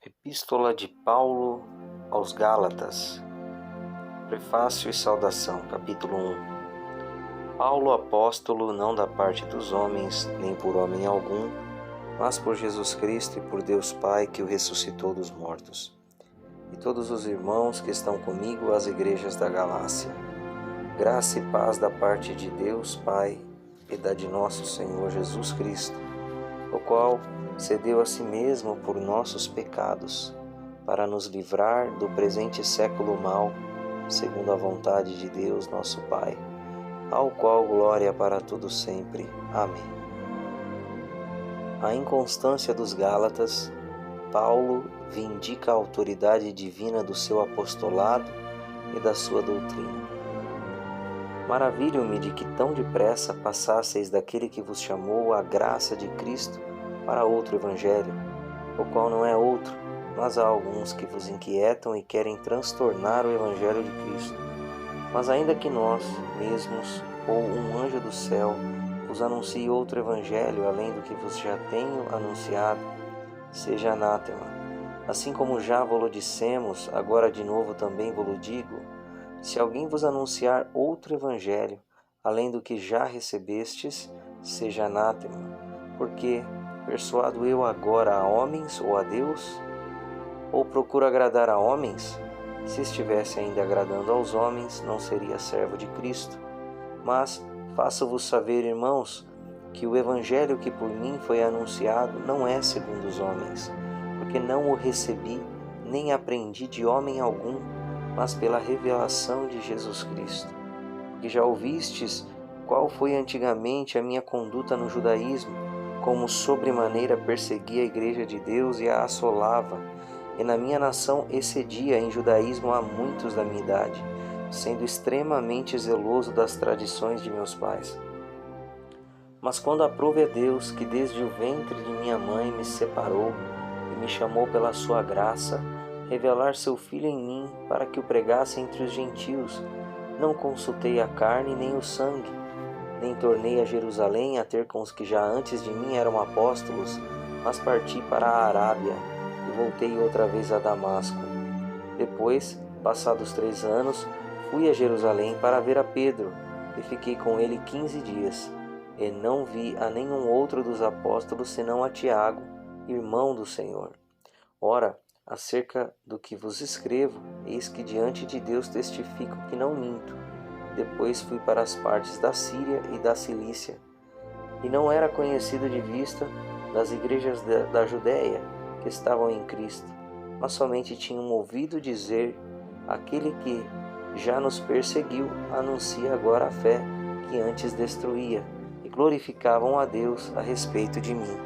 Epístola de Paulo aos Gálatas. Prefácio e saudação. Capítulo 1. Paulo, apóstolo, não da parte dos homens, nem por homem algum, mas por Jesus Cristo e por Deus Pai, que o ressuscitou dos mortos. E todos os irmãos que estão comigo às igrejas da Galácia. Graça e paz da parte de Deus Pai e da de nosso Senhor Jesus Cristo, o qual cedeu a si mesmo por nossos pecados, para nos livrar do presente século mau, segundo a vontade de Deus nosso Pai, ao qual glória para todo sempre. Amém. A inconstância dos Gálatas, Paulo vindica a autoridade divina do seu apostolado e da sua doutrina. Maravilho-me de que tão depressa passasseis daquele que vos chamou à graça de Cristo para outro evangelho, o qual não é outro, mas há alguns que vos inquietam e querem transtornar o evangelho de Cristo. Mas ainda que nós mesmos ou um anjo do céu vos anuncie outro evangelho além do que vos já tenho anunciado, seja anátema. Assim como já vos dissemos, agora de novo também vos digo: se alguém vos anunciar outro evangelho além do que já recebestes, seja anátema. Porque persuado eu agora a homens ou a Deus? Ou procuro agradar a homens? Se estivesse ainda agradando aos homens, não seria servo de Cristo. Mas faço-vos saber, irmãos, que o evangelho que por mim foi anunciado não é segundo os homens, porque não o recebi, nem aprendi de homem algum, mas pela revelação de Jesus Cristo. Porque já ouvistes qual foi antigamente a minha conduta no judaísmo, como sobremaneira perseguia a igreja de Deus e a assolava, e na minha nação excedia em judaísmo a muitos da minha idade, sendo extremamente zeloso das tradições de meus pais. Mas quando aprove a Deus, que desde o ventre de minha mãe me separou e me chamou pela sua graça, revelar seu Filho em mim para que o pregasse entre os gentios, não consultei a carne nem o sangue, nem tornei a Jerusalém a ter com os que já antes de mim eram apóstolos, mas parti para a Arábia e voltei outra vez a Damasco. Depois, passados 3 anos, fui a Jerusalém para ver a Pedro e fiquei com ele 15 dias, e não vi a nenhum outro dos apóstolos senão a Tiago, irmão do Senhor. Ora, acerca do que vos escrevo, eis que diante de Deus testifico que não minto. Depois fui para as partes da Síria e da Cilícia, e não era conhecido de vista das igrejas da Judéia que estavam em Cristo, mas somente tinham ouvido dizer: aquele que já nos perseguiu anuncia agora a fé que antes destruía, e glorificavam a Deus a respeito de mim.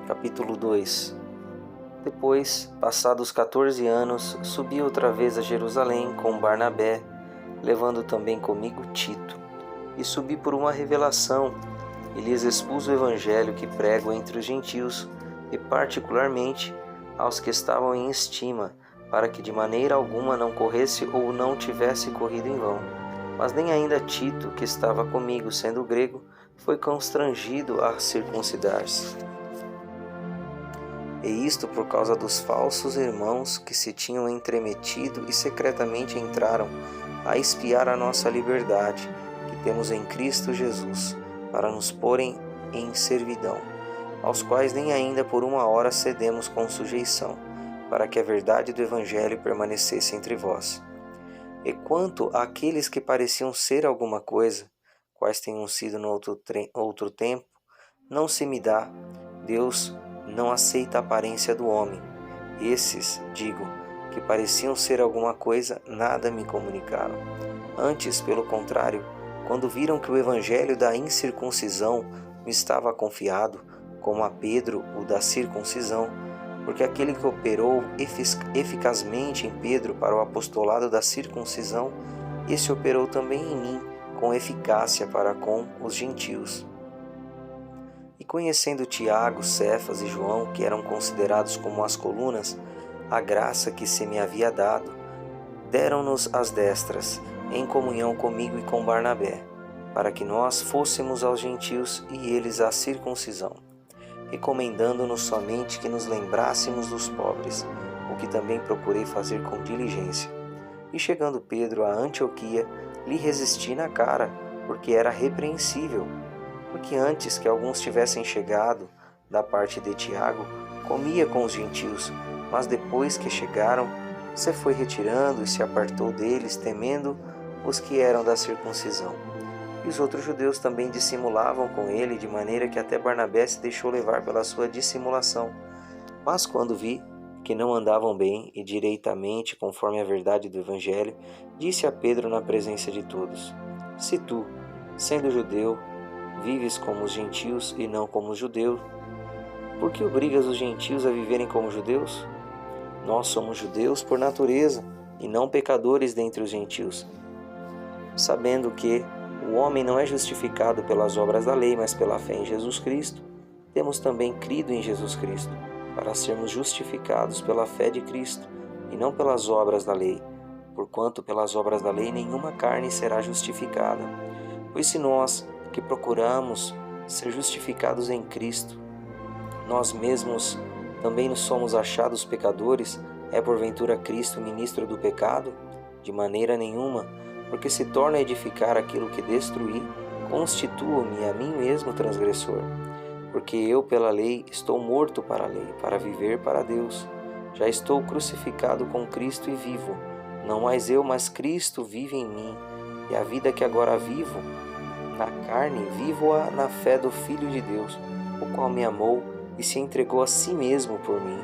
Capítulo 2. Depois, passados 14 anos, subi outra vez a Jerusalém com Barnabé, levando também comigo Tito, e subi por uma revelação, e lhes expus o evangelho que prego entre os gentios, e particularmente aos que estavam em estima, para que de maneira alguma não corresse ou não tivesse corrido em vão. Mas nem ainda Tito, que estava comigo, sendo grego, foi constrangido a circuncidar-se. E isto por causa dos falsos irmãos que se tinham entremetido e secretamente entraram a espiar a nossa liberdade, que temos em Cristo Jesus, para nos porem em servidão, aos quais nem ainda por uma hora cedemos com sujeição, para que a verdade do Evangelho permanecesse entre vós. E quanto àqueles que pareciam ser alguma coisa, quais tenham sido no outro tempo, não se me dá. Deus não aceita a aparência do homem. Esses, digo, que pareciam ser alguma coisa, nada me comunicaram. Antes, pelo contrário, quando viram que o evangelho da incircuncisão me estava confiado, como a Pedro o da circuncisão, porque aquele que operou eficazmente em Pedro para o apostolado da circuncisão, esse operou também em mim com eficácia para com os gentios. E conhecendo Tiago, Cefas e João, que eram considerados como as colunas, a graça que se me havia dado, deram-nos as destras, em comunhão comigo e com Barnabé, para que nós fôssemos aos gentios e eles à circuncisão. recomendando-nos somente que nos lembrássemos dos pobres, o que também procurei fazer com diligência. E chegando Pedro a Antioquia, lhe resisti na cara, porque era repreensível. Porque antes que alguns tivessem chegado, da parte de Tiago, comia com os gentios, mas depois que chegaram, se foi retirando e se apartou deles, temendo os que eram da circuncisão. E os outros judeus também dissimulavam com ele, de maneira que até Barnabé se deixou levar pela sua dissimulação. Mas quando vi que não andavam bem e direitamente conforme a verdade do Evangelho, disse a Pedro na presença de todos: Se tu, sendo judeu, vives como os gentios e não como os judeus, por que obrigas os gentios a viverem como judeus? Nós somos judeus por natureza e não pecadores dentre os gentios, sabendo que o homem não é justificado pelas obras da lei, mas pela fé em Jesus Cristo. Temos também crido em Jesus Cristo, para sermos justificados pela fé de Cristo, e não pelas obras da lei, porquanto pelas obras da lei nenhuma carne será justificada. Pois se nós, que procuramos ser justificados em Cristo, nós mesmos também nos somos achados pecadores, é porventura Cristo ministro do pecado? De maneira nenhuma, porque se torna a edificar aquilo que destruí, constituo-me a mim mesmo transgressor. Porque eu, pela lei, estou morto para a lei, para viver para Deus. Já estou crucificado com Cristo e vivo. Não mais eu, mas Cristo vive em mim. E a vida que agora vivo na carne, vivo-a na fé do Filho de Deus, o qual me amou e se entregou a si mesmo por mim.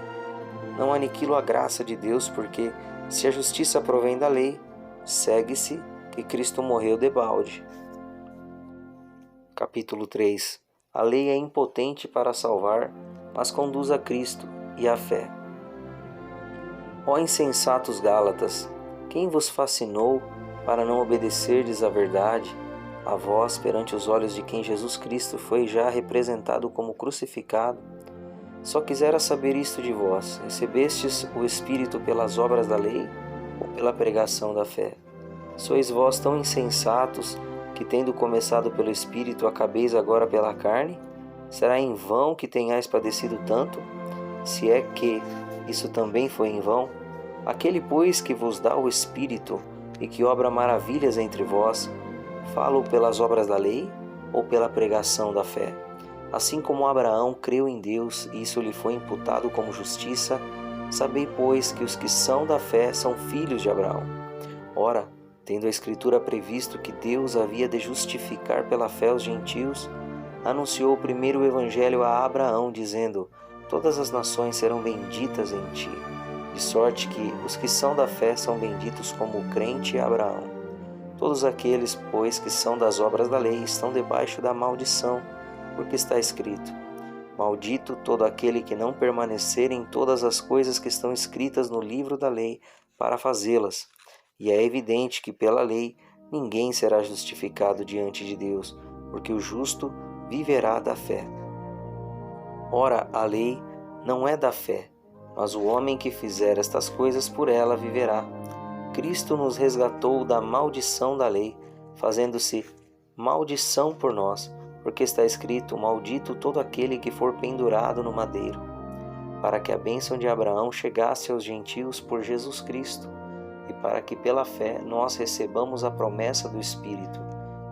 Não aniquilo a graça de Deus, porque se a justiça provém da lei, segue-se que Cristo morreu debalde. Capítulo 3. A lei é impotente para salvar, mas conduz a Cristo e à fé. Ó insensatos Gálatas, quem vos fascinou para não obedecerdes à verdade, a vós perante os olhos de quem Jesus Cristo foi já representado como crucificado? Só quisera saber isto de vós: recebestes o Espírito pelas obras da lei ou pela pregação da fé? Sois vós tão insensatos que, tendo começado pelo Espírito, acabeis agora pela carne? Será em vão que tenhais padecido tanto? Se é que isso também foi em vão? Aquele, pois, que vos dá o Espírito e que obra maravilhas entre vós, fala pelas obras da lei ou pela pregação da fé? Assim como Abraão creu em Deus e isso lhe foi imputado como justiça, sabei, pois, que os que são da fé são filhos de Abraão. Ora, tendo a Escritura previsto que Deus havia de justificar pela fé os gentios, anunciou primeiro o Evangelho a Abraão, dizendo: Todas as nações serão benditas em ti, de sorte que os que são da fé são benditos como o crente Abraão. Todos aqueles, pois, que são das obras da lei estão debaixo da maldição, porque está escrito: Maldito todo aquele que não permanecer em todas as coisas que estão escritas no livro da lei para fazê-las. E é evidente que pela lei ninguém será justificado diante de Deus, porque o justo viverá da fé. Ora, a lei não é da fé, mas o homem que fizer estas coisas por ela viverá. Cristo nos resgatou da maldição da lei, fazendo-se maldição por nós, porque está escrito: Maldito todo aquele que for pendurado no madeiro, para que a bênção de Abraão chegasse aos gentios por Jesus Cristo, e para que pela fé nós recebamos a promessa do Espírito.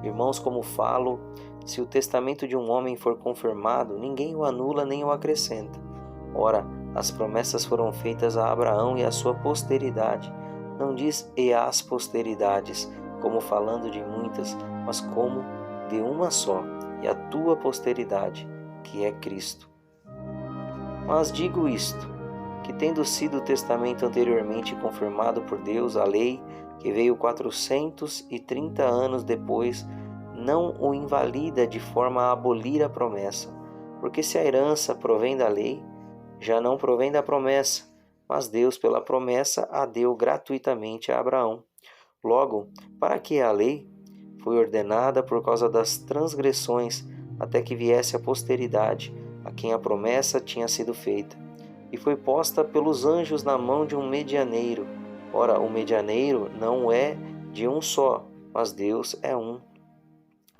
Irmãos, como falo, se o testamento de um homem for confirmado, ninguém o anula nem o acrescenta. Ora, as promessas foram feitas a Abraão e à sua posteridade. Não diz e às posteridades, como falando de muitas, mas como de uma só, e a tua posteridade, que é Cristo. Mas digo isto, que tendo sido o testamento anteriormente confirmado por Deus, a lei, que veio 430 anos depois, não o invalida de forma a abolir a promessa, porque se a herança provém da lei, já não provém da promessa, mas Deus pela promessa a deu gratuitamente a Abraão. Logo, para que a lei foi ordenada por causa das transgressões, até que viesse a posteridade, a quem a promessa tinha sido feita, e foi posta pelos anjos na mão de um medianeiro. Ora, o medianeiro não é de um só, mas Deus é um.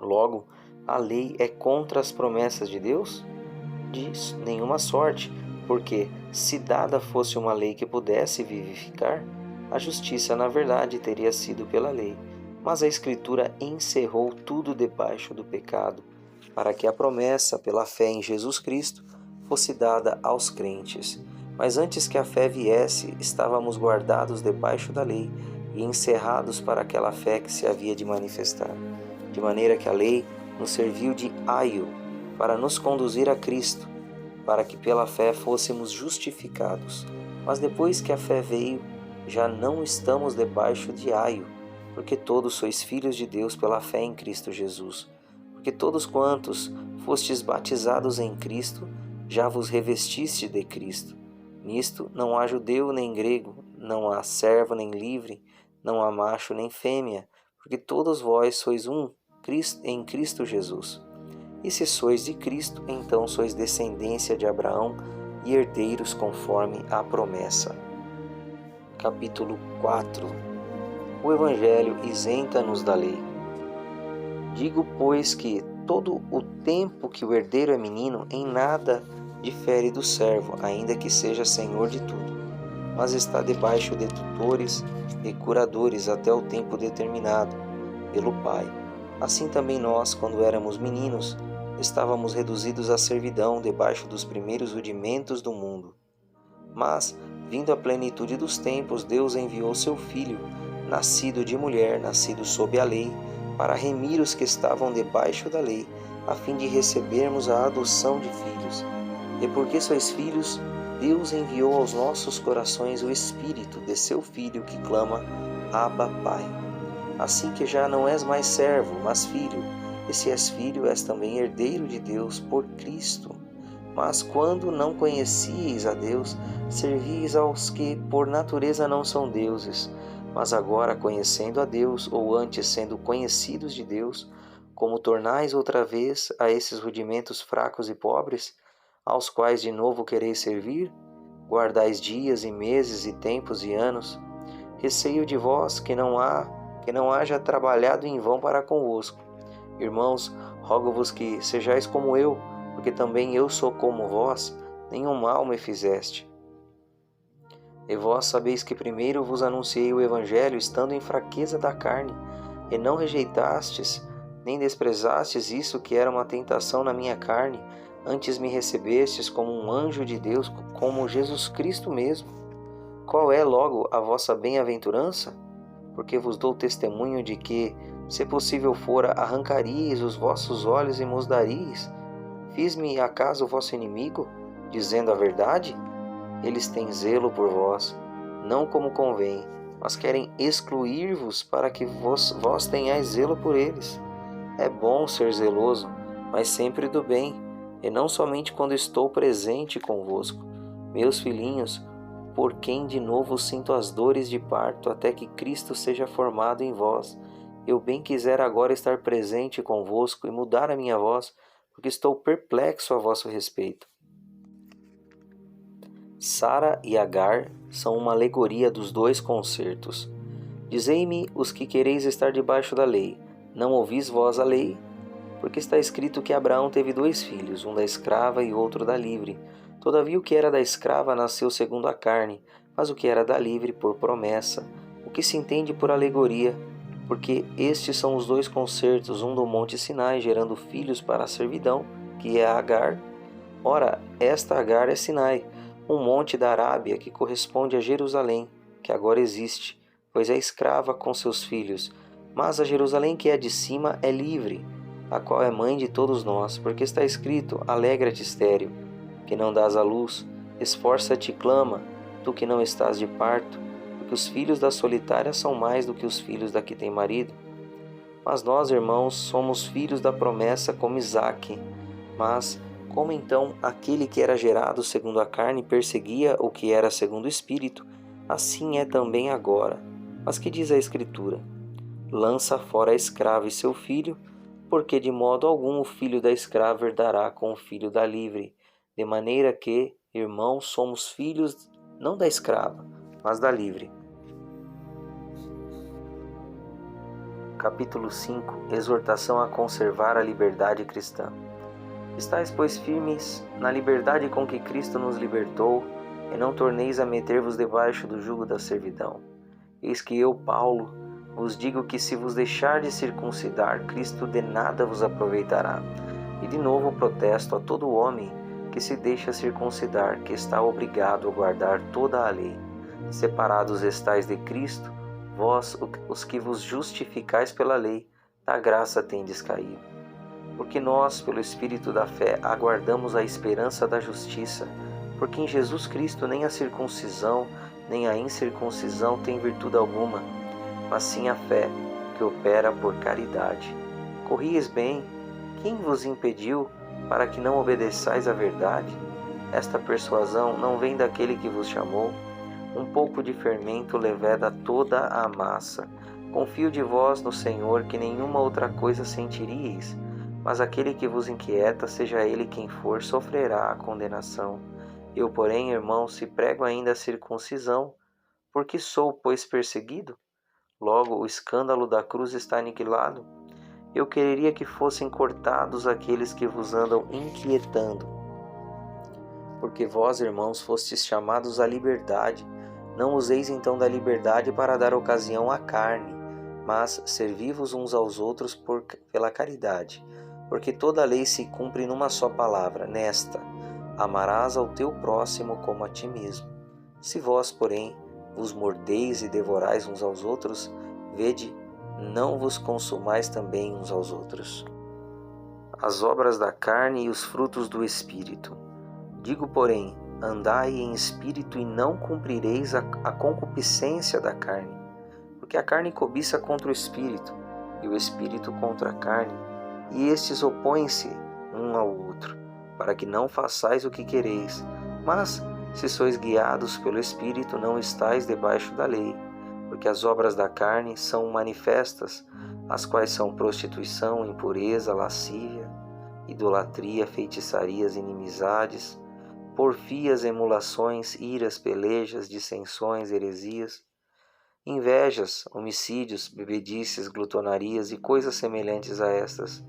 Logo, a lei é contra as promessas de Deus? de nenhuma sorte, porque, se dada fosse uma lei que pudesse vivificar, a justiça, na verdade, teria sido pela lei. Mas a Escritura encerrou tudo debaixo do pecado, para que a promessa, pela fé em Jesus Cristo, fosse dada aos crentes. Mas antes que a fé viesse, estávamos guardados debaixo da lei e encerrados para aquela fé que se havia de manifestar. De maneira que a lei nos serviu de aio para nos conduzir a Cristo, para que pela fé fôssemos justificados. Mas depois que a fé veio, já não estamos debaixo de aio, porque todos sois filhos de Deus pela fé em Cristo Jesus. Porque todos quantos fostes batizados em Cristo, já vos revestiste de Cristo. Nisto não há judeu nem grego, não há servo nem livre, não há macho nem fêmea, porque todos vós sois um em Cristo Jesus. E se sois de Cristo, então sois descendência de Abraão e herdeiros conforme a promessa. Capítulo 4. O Evangelho isenta-nos da lei. Digo, pois, que todo o tempo que o herdeiro é menino, em nada difere do servo, ainda que seja senhor de tudo, mas está debaixo de tutores e curadores até o tempo determinado pelo Pai. Assim também nós, quando éramos meninos, estávamos reduzidos à servidão debaixo dos primeiros rudimentos do mundo. Mas, vindo a plenitude dos tempos, Deus enviou seu Filho, nascido de mulher, nascido sob a lei, para remir os que estavam debaixo da lei, a fim de recebermos a adoção de filhos. E porque sois filhos, Deus enviou aos nossos corações o Espírito de seu Filho que clama, Abba, Pai. Assim que já não és mais servo, mas filho, e se és filho, és também herdeiro de Deus por Cristo. Mas quando não conhecíeis a Deus, servíeis aos que por natureza não são deuses. Mas agora, conhecendo a Deus, ou antes sendo conhecidos de Deus, como tornais outra vez a esses rudimentos fracos e pobres, aos quais de novo quereis servir? Guardais dias e meses e tempos e anos. Receio de vós que não haja trabalhado em vão para convosco. Irmãos, rogo-vos que sejais como eu, porque também eu sou como vós, nenhum mal me fizeste. E vós sabeis que primeiro vos anunciei o Evangelho estando em fraqueza da carne, e não rejeitastes, nem desprezastes isso que era uma tentação na minha carne, antes me recebestes como um anjo de Deus, como Jesus Cristo mesmo. Qual é, logo, a vossa bem-aventurança? Porque vos dou testemunho de que, se possível fora, arrancaríeis os vossos olhos e mos daríeis. Fiz-me acaso vosso inimigo, dizendo a verdade? Eles têm zelo por vós, não como convém, mas querem excluir-vos para que vós tenhais zelo por eles. É bom ser zeloso, mas sempre do bem, e não somente quando estou presente convosco. Meus filhinhos, por quem de novo sinto as dores de parto, até que Cristo seja formado em vós. Eu bem quisera agora estar presente convosco e mudar a minha voz, porque estou perplexo a vosso respeito. Sara e Agar são uma alegoria dos dois concertos. Dizei-me os que quereis estar debaixo da lei, não ouvis vós a lei? Porque está escrito que Abraão teve 2 filhos, um da escrava e outro da livre. Todavia o que era da escrava nasceu segundo a carne, mas o que era da livre por promessa, o que se entende por alegoria, porque estes são os 2 concertos, um do monte Sinai, gerando filhos para a servidão, que é Agar. Ora, esta Agar é Sinai, um monte da Arábia que corresponde a Jerusalém, que agora existe, pois é escrava com seus filhos, mas a Jerusalém que é de cima é livre, a qual é mãe de todos nós, porque está escrito, alegra-te estéril, que não dás à luz, esforça-te e clama, tu que não estás de parto, porque os filhos da solitária são mais do que os filhos da que tem marido. Mas nós, irmãos, somos filhos da promessa como Isaque. Mas, como então aquele que era gerado segundo a carne perseguia o que era segundo o Espírito, assim é também agora. Mas que diz a Escritura? Lança fora a escrava e seu filho, porque de modo algum o filho da escrava herdará com o filho da livre, de maneira que, irmãos, somos filhos não da escrava, mas da livre. Capítulo 5. Exortação a conservar a liberdade cristã. Estais, pois, firmes na liberdade com que Cristo nos libertou, e não torneis a meter-vos debaixo do jugo da servidão. Eis que eu, Paulo, vos digo que se vos deixardes circuncidar, Cristo de nada vos aproveitará. E de novo protesto a todo homem que se deixa circuncidar, que está obrigado a guardar toda a lei. Separados estais de Cristo, vós, os que vos justificais pela lei, da graça tendes caído. Porque nós, pelo Espírito da fé, aguardamos a esperança da justiça, porque em Jesus Cristo nem a circuncisão, nem a incircuncisão tem virtude alguma, mas sim a fé, que opera por caridade. Corrieis bem, quem vos impediu para que não obedeçais à verdade? Esta persuasão não vem daquele que vos chamou. Um pouco de fermento leveda toda a massa. Confio de vós no Senhor que nenhuma outra coisa sentiríeis, mas aquele que vos inquieta, seja ele quem for, sofrerá a condenação. Eu, porém, irmãos, se prego ainda a circuncisão, porque sou, pois, perseguido? Logo, o escândalo da cruz está aniquilado. Eu quereria que fossem cortados aqueles que vos andam inquietando. Porque vós, irmãos, fostes chamados à liberdade. Não useis então da liberdade para dar ocasião à carne, mas servi-vos uns aos outros pela caridade. Porque toda a lei se cumpre numa só palavra, nesta: amarás ao teu próximo como a ti mesmo. Se vós, porém, vos mordeis e devorais uns aos outros, vede, não vos consumais também uns aos outros. As obras da carne e os frutos do Espírito. Digo, porém, andai em espírito e não cumprireis a concupiscência da carne, porque a carne cobiça contra o espírito, e o espírito contra a carne, e estes opõem-se um ao outro, para que não façais o que quereis. Mas, se sois guiados pelo Espírito, não estais debaixo da lei, porque as obras da carne são manifestas, as quais são prostituição, impureza, lascívia, idolatria, feitiçarias, inimizades, porfias, emulações, iras, pelejas, dissensões, heresias, invejas, homicídios, bebedices, glutonarias e coisas semelhantes a estas,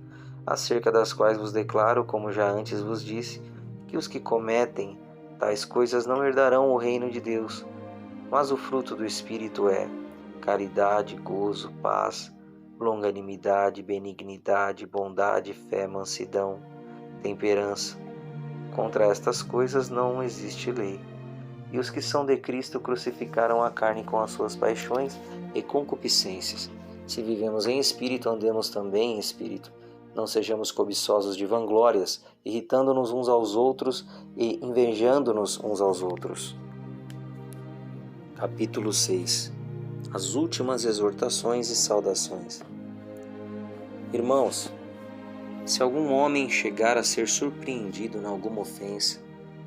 acerca das quais vos declaro, como já antes vos disse, que os que cometem tais coisas não herdarão o reino de Deus. Mas o fruto do Espírito é caridade, gozo, paz, longanimidade, benignidade, bondade, fé, mansidão, temperança. Contra estas coisas não existe lei. E os que são de Cristo crucificaram a carne com as suas paixões e concupiscências. Se vivemos em espírito, andemos também em espírito. Não sejamos cobiçosos de vanglórias, irritando-nos uns aos outros e invejando-nos uns aos outros. Capítulo 6. As últimas exortações e saudações. Irmãos, se algum homem chegar a ser surpreendido em alguma ofensa,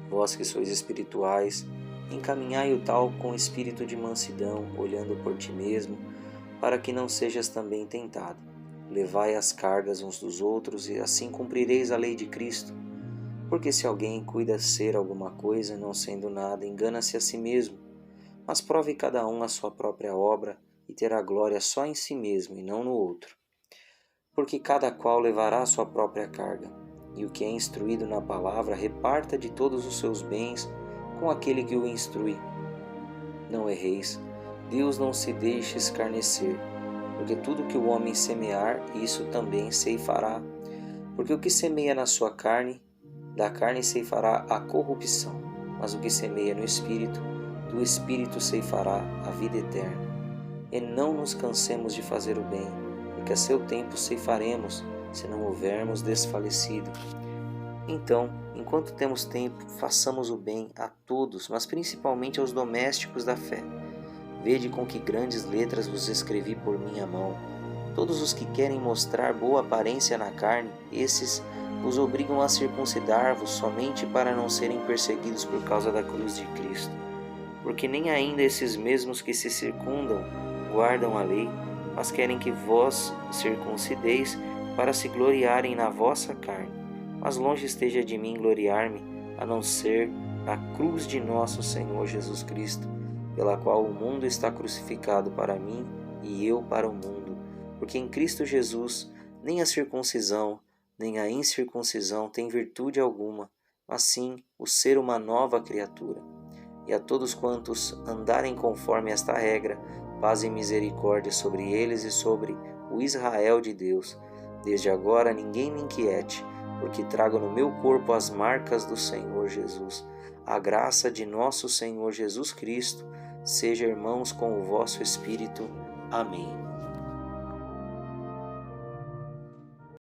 vós que sois espirituais, encaminhai o tal com espírito de mansidão, olhando por ti mesmo, para que não sejas também tentado. Levai as cargas uns dos outros, e assim cumprireis a lei de Cristo. Porque se alguém cuida ser alguma coisa, não sendo nada, engana-se a si mesmo. Mas prove cada um a sua própria obra, e terá glória só em si mesmo, e não no outro. Porque cada qual levará a sua própria carga, e o que é instruído na palavra reparta de todos os seus bens com aquele que o instrui. Não erreis, Deus não se deixa escarnecer, porque tudo que o homem semear, isso também ceifará. Porque o que semeia na sua carne, da carne ceifará a corrupção, mas o que semeia no Espírito, do Espírito ceifará a vida eterna. E não nos cansemos de fazer o bem, porque a seu tempo ceifaremos, se não houvermos desfalecido. Então, enquanto temos tempo, façamos o bem a todos, mas principalmente aos domésticos da fé. Vede com que grandes letras vos escrevi por minha mão. Todos os que querem mostrar boa aparência na carne, esses vos obrigam a circuncidar-vos somente para não serem perseguidos por causa da cruz de Cristo. Porque nem ainda esses mesmos que se circundam guardam a lei, mas querem que vós circuncideis para se gloriarem na vossa carne. Mas longe esteja de mim gloriar-me, a não ser na cruz de nosso Senhor Jesus Cristo, pela qual o mundo está crucificado para mim e eu para o mundo. Porque em Cristo Jesus nem a circuncisão, nem a incircuncisão tem virtude alguma, mas sim o ser uma nova criatura. E a todos quantos andarem conforme esta regra, paz e misericórdia sobre eles e sobre o Israel de Deus. Desde agora ninguém me inquiete, porque trago no meu corpo as marcas do Senhor Jesus. A graça de nosso Senhor Jesus Cristo seja, irmãos, com o vosso espírito. Amém.